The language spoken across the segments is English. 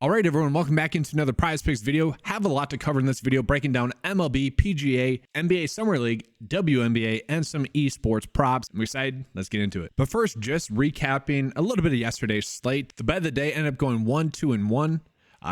All right, everyone, welcome back into another PrizePicks video. Have a lot to cover in this video, breaking down MLB, PGA, NBA Summer League, WNBA, and some esports props. I'm excited. Let's get into it. But first, just recapping a little bit of yesterday's slate. The bet of the day ended up going 1-2-1.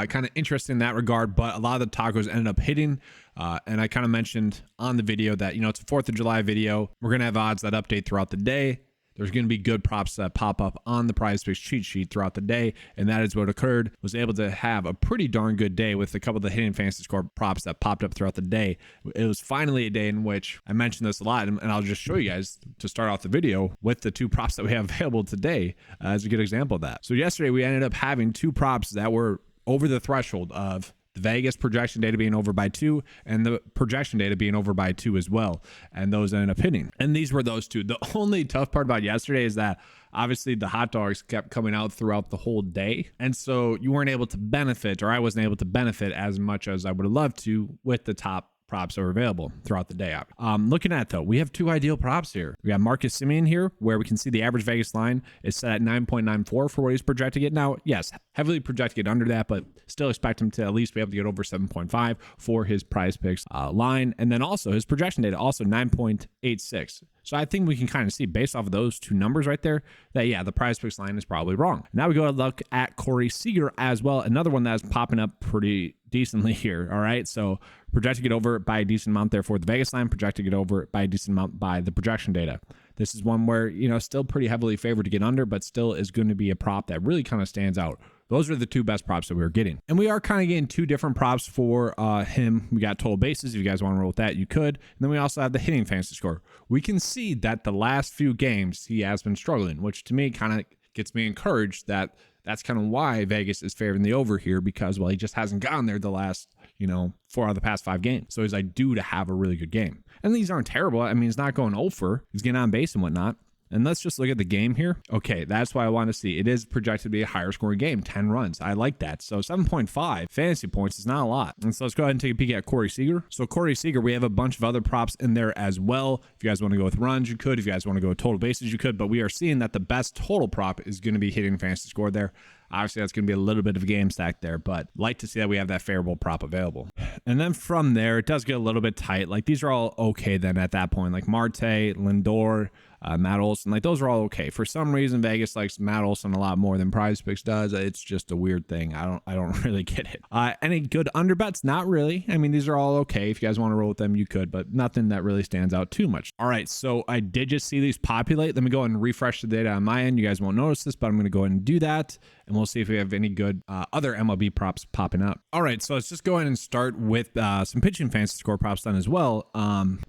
Kind of interesting in that regard, but a lot of the tacos ended up hitting. And I kind of mentioned on the video that, it's a 4th of July video. We're going to have odds that update throughout the day. There's going to be good props that pop up on the PrizePicks cheat sheet throughout the day, and that is what occurred. Was able to have a pretty darn good day with a couple of the hidden fantasy score props that popped up throughout the day. It was finally a day in which I mentioned this a lot, and I'll just show you guys to start off the video with the two props that we have available today as a good example of that. So yesterday we ended up having two props that were over the threshold of the Vegas projection data being over by 2 and the projection data being over by 2 as well. And those ended up hitting. And these were those two. The only tough part about yesterday is that obviously the hot dogs kept coming out throughout the whole day. And so you weren't able to benefit, or I wasn't able to benefit as much as I would have loved to with the top props that are available throughout the day. Looking at though, we have two ideal props here. We got Marcus Semien here, where we can see the average Vegas line is set at 9.94 for what he's projected to get. Now, yes, heavily projected to get under that, but still expect him to at least be able to get over 7.5 for his PrizePicks line. And then also his projection data, also 9.86. So I think we can kind of see based off of those two numbers right there that, yeah, the PrizePicks line is probably wrong. Now we go to look at Corey Seager as well. Another one that's popping up pretty decently here. All right. So projected to get over by a decent amount there for the Vegas line, projected to get over by a decent amount by the projection data. This is one where, still pretty heavily favored to get under, but still is going to be a prop that really kind of stands out. Those are the two best props that we were getting. And we are kind of getting two different props for him. We got total bases. If you guys want to roll with that, you could. And then we also have the hitting fantasy score. We can see that the last few games he has been struggling, which to me kind of gets me encouraged that that's kind of why Vegas is favoring the over here, because, well, he just hasn't gotten there the last, 4 out of the past 5 games. So he's like due to have a really good game. And these aren't terrible. I mean, he's not going over. He's getting on base and whatnot. And let's just look at the game here. Okay, that's what I want to see. It is projected to be a higher scoring game, 10 runs. I like that. So 7.5 fantasy points is not a lot. And so let's go ahead and take a peek at Corey Seager. So Corey Seager, we have a bunch of other props in there as well. If you guys want to go with runs, you could. If you guys want to go with total bases, you could. But we are seeing that the best total prop is going to be hitting fantasy score there. Obviously, that's going to be a little bit of a game stack there, but like to see that we have that favorable prop available. And then from there, it does get a little bit tight. Like these are all okay then at that point. Like Marte, Lindor, Matt Olson, like those are all okay. For some reason, Vegas likes Matt Olson a lot more than PrizePicks does. It's just a weird thing. I don't really get it. Any good under bets? Not really. I mean, these are all okay. If you guys want to roll with them, you could, but nothing that really stands out too much. All right, so I did just see these populate. Let me go ahead and refresh the data on my end. You guys won't notice this, but I'm going to go ahead and do that. And we'll see if we have any good other MLB props popping up. All right, so let's just go ahead and start with some pitching fantasy score props done as well.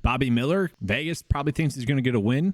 Bobby Miller, Vegas probably thinks he's going to get a win,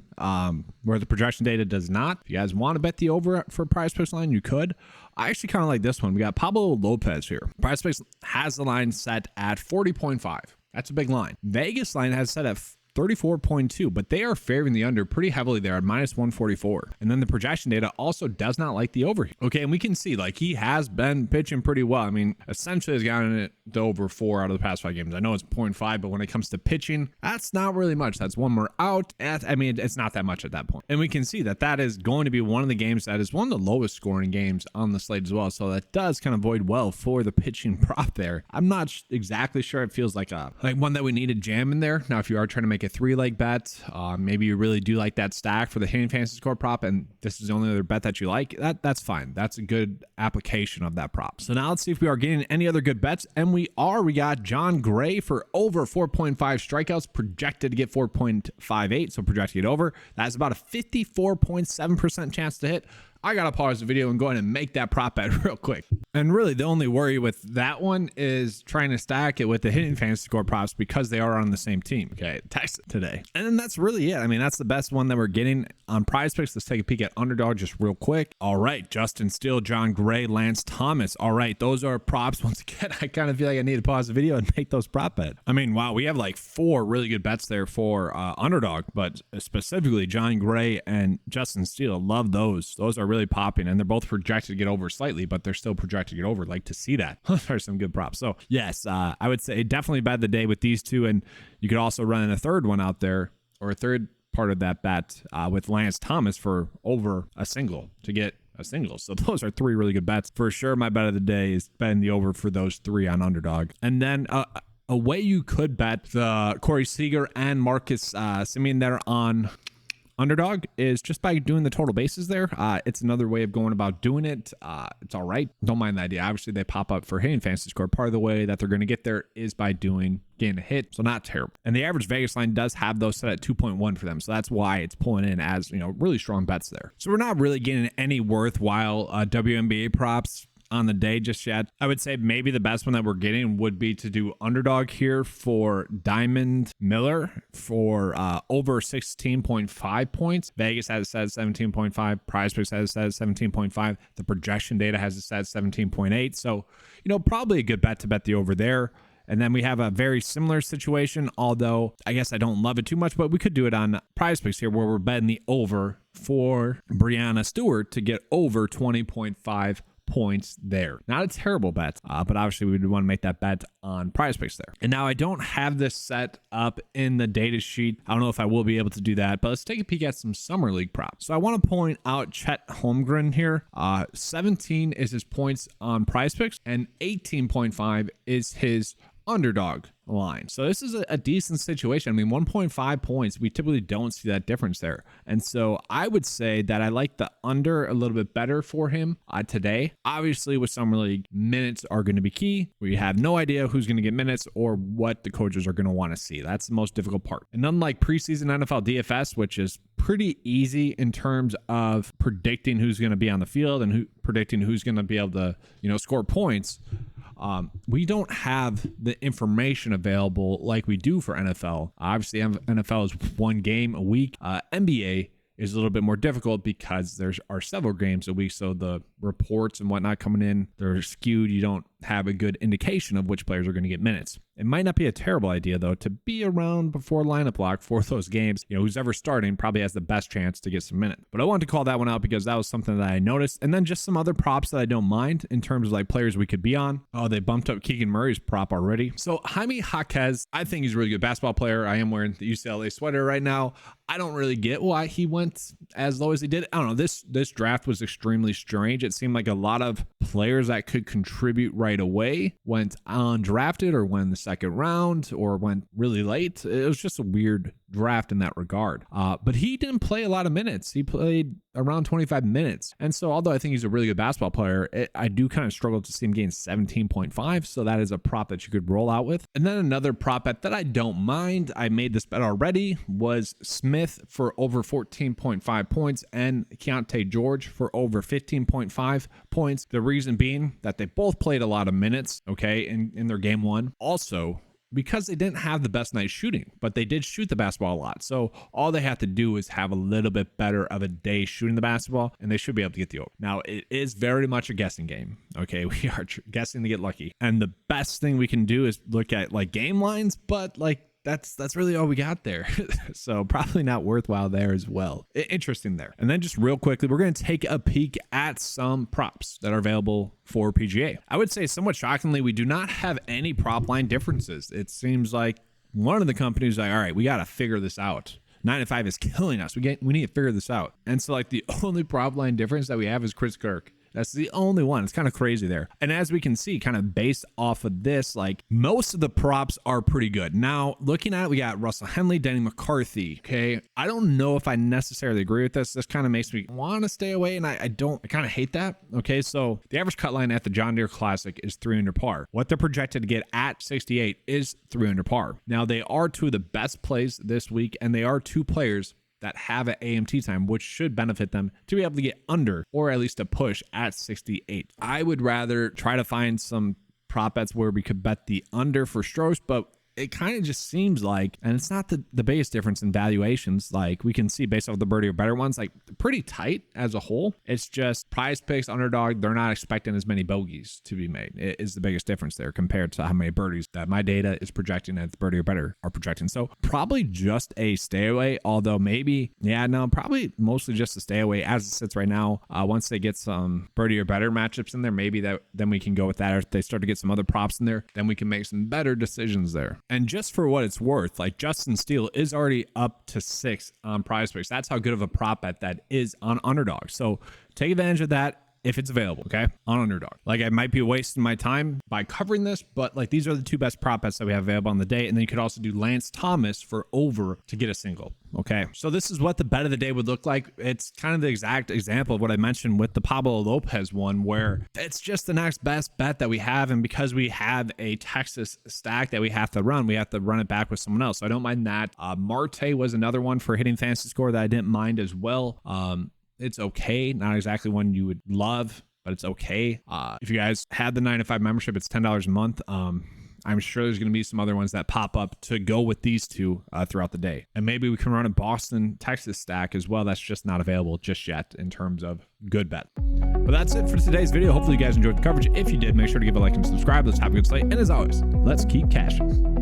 where the projection data does not. If you guys want to bet the over for PrizePicks line, you could. I actually kind of like this one. We got Pablo Lopez here. PrizePicks has the line set at 40.5. That's a big line. Vegas line has set at 34.2, but they are favoring the under pretty heavily there at -144. And then the projection data also does not like the over. Okay, and we can see like he has been pitching pretty well. I mean, essentially has gotten it to over 4 out of the past 5 games. I know it's 0.5, but when it comes to pitching, that's not really much. That's one more out. I mean, it's not that much at that point. And we can see that that is going to be one of the games that is one of the lowest scoring games on the slate as well. So that does kind of bode well for the pitching prop there. I'm not exactly sure. It feels like one that we need to jam in there. Now, if you are trying to make a 3-leg bet, maybe you really do like that stack for the hitting fantasy score prop, and this is the only other bet that you like, that's fine. That's a good application of that prop. So now let's see if we are getting any other good bets, and we got John Gray for over 4.5 strikeouts, projected to get 4.58, so projected to get over. That's about a 54.7% chance to hit. I gotta pause the video and go ahead and make that prop bet real quick. And really the only worry with that one is trying to stack it with the hitting fantasy score props because they are on the same team. Okay, text today. And then that's really it. I mean, that's the best one that we're getting on PrizePicks. Let's take a peek at Underdog just real quick. All right, Justin Steele, John Gray, Lance Thomas. All right, those are props. Once again, I kind of feel like I need to pause the video and make those prop bets. I mean, wow, we have like 4 really good bets there for Underdog, but specifically John Gray and Justin Steele. Love those. Those are really popping, and they're both projected to get over slightly, but they're still projected to get over. Like to see that. Those are some good props. So yes, I would say definitely bet the day with these two, and you could also run in a third one out there, or a third part of that bet with Lance Thomas for over a single to get a single. So those are 3 really good bets. For sure, my bet of the day is betting the over for those 3 on Underdog. And then a way you could bet the Corey Seager and Marcus Semien that are on Underdog is just by doing the total bases there. It's another way of going about doing it. It's all right. Don't mind the idea. Obviously, they pop up for hitting fantasy score. Part of the way that they're going to get there is by getting a hit. So not terrible. And the average Vegas line does have those set at 2.1 for them. So that's why it's pulling in as, really strong bets there. So we're not really getting any worthwhile WNBA props on the day just yet. I would say maybe the best one that we're getting would be to do Underdog here for Diamond Miller for over 16.5 points. Vegas has it set at 17.5. PrizePicks has it set at 17.5. The projection data has it set at 17.8. So, probably a good bet to bet the over there. And then we have a very similar situation, although I guess I don't love it too much, but we could do it on PrizePicks here where we're betting the over for Brianna Stewart to get over 20.5 points there. Not a terrible bet, but obviously we would want to make that bet on PrizePicks there. And now I don't have this set up in the data sheet. I don't know if I will be able to do that, but let's take a peek at some Summer League props. So I want to point out Chet Holmgren here. 17 is his points on PrizePicks and 18.5 is his Underdog line. So this is a decent situation. I mean, 1.5 points, we typically don't see that difference there. And so I would say that I like the under a little bit better for him today. Obviously, with Summer League, minutes are going to be key. We have no idea who's going to get minutes or what the coaches are going to want to see. That's the most difficult part. And unlike preseason NFL DFS, which is pretty easy in terms of predicting who's going to be on the field and predicting who's going to be able to, score points, we don't have the information available like we do for NFL. Obviously, NFL is one game a week. NBA is a little bit more difficult because there are several games a week. So the reports and whatnot coming in, they're skewed. You don't have a good indication of which players are going to get minutes. It might not be a terrible idea, though, to be around before lineup lock for those games. Who's ever starting probably has the best chance to get some minutes. But I wanted to call that one out because that was something that I noticed. And then just some other props that I don't mind in terms of like players we could be on. Oh, they bumped up Keegan Murray's prop already. So Jaime Jaquez, I think he's a really good basketball player. I am wearing the UCLA sweater right now. I don't really get why he went as low as he did. I don't know. This draft was extremely strange. It seemed like a lot of players that could contribute right away went undrafted or went in the second round or went really late. It was just a weird draft in that regard. But he didn't play a lot of minutes. He played around 25 minutes. And so although I think he's a really good basketball player, I do kind of struggle to see him gain 17.5. So that is a prop that you could roll out with. And then another prop bet that I don't mind, I made this bet already, was Smith for over 14.5 points and Keontae George for over 15.5 points. The reason being that they both played a lot of minutes, okay, in their game one. Also, because they didn't have the best night shooting, but they did shoot the basketball a lot. So all they have to do is have a little bit better of a day shooting the basketball, and they should be able to get the over. Now, it is very much a guessing game. Okay, we are guessing to get lucky. And the best thing we can do is look at like game lines, but like that's really all we got there. So probably not worthwhile there as well. Interesting there. And then just real quickly, we're going to take a peek at some props that are available for PGA. I would say somewhat shockingly, we do not have any prop line differences. It seems like one of the companies is like, all right, we got to figure this out. 9-5 is killing us. We need to figure this out. And so like the only prop line difference that we have is Chris Kirk. That's the only one. It's kind of crazy there. And as we can see, kind of based off of this, like most of the props are pretty good. Now, looking at it, we got Russell Henley, Denny McCarthy. Okay. I don't know if I necessarily agree with this. This kind of makes me want to stay away. And I kind of hate that. Okay. So the average cut line at the John Deere Classic is 3 under par. What they're projected to get at 68 is 3 under par. Now, they are two of the best plays this week, and they are two players that have an AMT time, which should benefit them to be able to get under or at least a push at 68. I would rather try to find some prop bets where we could bet the under for strokes, but it kind of just seems like, and it's not the biggest difference in valuations, like we can see based off the birdie or better ones, like pretty tight as a whole. It's just PrizePicks, Underdog, they're not expecting as many bogeys to be made. It is the biggest difference there compared to how many birdies that my data is projecting at the birdie or better are projecting. So probably just a stay away, although maybe, probably mostly just a stay away as it sits right now. Once they get some birdie or better matchups in there, maybe then we can go with that. Or if they start to get some other props in there, then we can make some better decisions there. And just for what it's worth, like Justin Steele is already up to 6 on PrizePicks. That's how good of a prop bet that is on Underdog. So take advantage of that if it's available, okay, on Underdog. Like, I might be wasting my time by covering this, but like these are the 2 best prop bets that we have available on the day. And then you could also do Lance Thomas for over to get a single. Okay, so this is what the bet of the day would look like. It's kind of the exact example of what I mentioned with the Pablo Lopez one, where it's just the next best bet that we have. And because we have a Texas stack that we have to run it back with someone else. So I don't mind that. Marte was another one for hitting fantasy score that I didn't mind as well. It's okay. Not exactly one you would love, but it's okay. If you guys had the 9 to 5 membership, it's $10 a month. I'm sure there's going to be some other ones that pop up to go with these 2 throughout the day. And maybe we can run a Boston, Texas stack as well. That's just not available just yet in terms of good bet. But that's it for today's video. Hopefully you guys enjoyed the coverage. If you did, make sure to give a like and subscribe. Let's have a good slate. And as always, let's keep cashing.